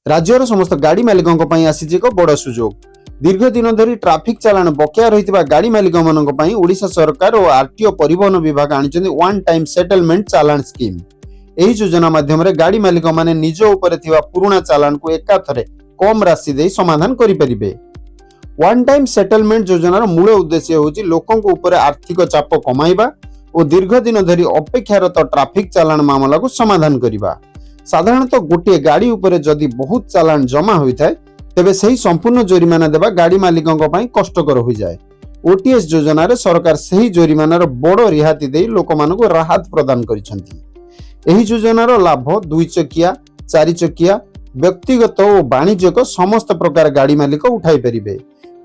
राज्यर समस्त गाड़ी मालिकों आसी एक बड़ सुजोग। दीर्घ दिन धरी ट्राफिक चालान बकेया रही गाड़ी मालिक ओडिशा सरकार और आरटीओ परिवहन विभाग आनी वन टाइम सेटलमेंट चालान स्कीम। यही योजना माध्यम गाड़ी मालिक माने निज उपर पुराना चालान को एकाथरे कम राशि दे समाधान करें। वन टाइम सेटलमेंट योजनार मूल उद्देश्य होची लोकों ऊपर आर्थिक चाप कमाइबा और दीर्घ दिन धरी अपेक्षारत ट्राफिक चालान मामला को समाधान करने। साधारणतः गोटे गाड़ी उपरे जदि बहुत चालान जमा होता है तेबे सही संपूर्ण जोरिमाना देवा गाड़ी मालिकों कष्टकर हो जाए। ओटीएस योजना रे सरकार सही जोरिमानार बड़ रिहाती दे लोकमानकु राहत प्रदान करिसेंती। एही योजनार लाभ 2 चकिया 4 चकिया व्यक्तिगत और वाणिज्यिक समस्त प्रकार गाड़ी मालिक उठाई परिबे।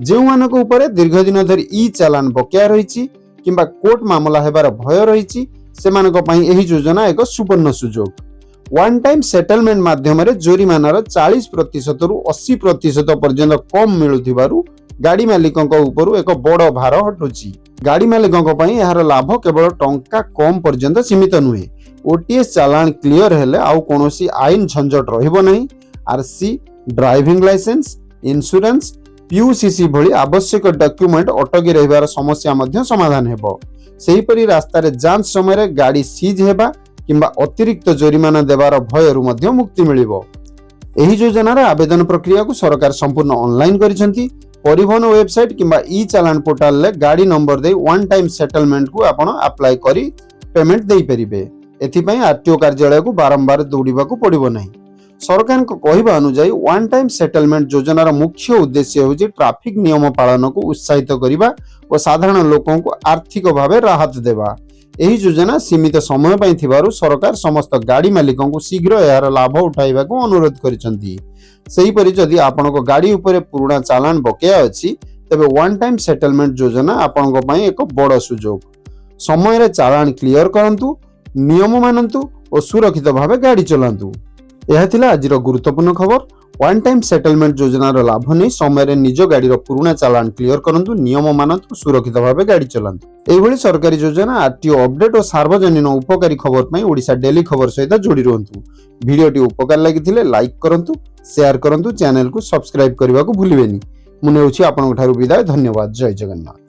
जेउ मानक उपरे दीर्घ दिन धरि ई चालान बकेया रहिछि किंबा कोर्ट मामला हेबार भय रहिछि सेमानक पई एही योजना एक सुवर्ण सुजोग। वन टाइम सेटलमेंट माध्यम जोरिमानार 40% रु 80% पर्यंत कम मिलुथिबारु गाड़ी मालिकों ऊपर एक बड़ भार हटुची। गाड़ी मालिकों यार लाभ केवल टंका कम पर्यंत सीमित नुहे। ओटीएस चालान क्लियर हेले आउ कोनोसी आईन झंझट रहिबो नहीं। आरसी, ड्राइविंग लाइसेंस, इंश्योरेंस, पीयूसीसी भली आवश्यक डॉक्यूमेंट अटकी रहिबार समस्या मध्य समाधान हेबो। सेहीपरि रास्ता रे जांच समय गाड़ी सीज हेबा किंबा अतिरिक्त जोरिमाना देवार भय रु मध्य मुक्ति मिलिबो। एही योजनार आवेदन प्रक्रिया को सरकार संपूर्ण ऑनलाइन करिसेंती। परिवहन वेबसाइट किंबा ई चालान पोर्टल ले गाड़ी नंबर दे वन टाइम सेटलमेंट को आपण अप्लाई करी पेमेंट देई परिबे। एथि पई आरटीओ कार्यालय को बारंबार दौड़िबा को पड़िबो नहीं। सरकार को कहबा अनुसार वन टाइम सेटलमेंट योजनार मुख्य उद्देश्य होची ट्रैफिक नियम पालन को उत्साहित करिबा और साधारण लोकों को आर्थिक भावे राहत देबा। एही योजना सीमित समय पई थिबारु सरकार समस्त गाड़ी मालिकों को शीघ्र यार लाभ उठाइबा को अनुरोध करिसेंती। सही परि जदि आपनको गाड़ी ऊपर पुराना चालान बकेया अछि तबे वन टाइम सेटलमेंट योजना आपनको पई एक बड़ सुजोग। समय रे चालान क्लियर करंतु, नियम मानंतु और सुरक्षित भावे गाड़ी चलांतु। यह थिला आजिर गुरुत्वपूर्ण खबर। वन टाइम सेटलमेंट योजनार लाभ नहीं समय रे निज गाड़ीर पुराना चालान क्लियर करंतु, नियम मानंतु, सुरक्षित भावे गाड़ी चलांतु। एभली सरकारी योजना, आरटीओ अपडेट और सार्वजनिक उपकारी खबर पई ओडिशा डेली खबर सहित जोड़ी रहंतु। वीडियोटी उपकार लागिथिले लाइक करंतु, शेयर करंतु, चैनल को सब्सक्राइब करबा को भूलिबेनी। मुने होछि आपनक ठारू विदाय। धन्यवाद। जय जगन्नाथ।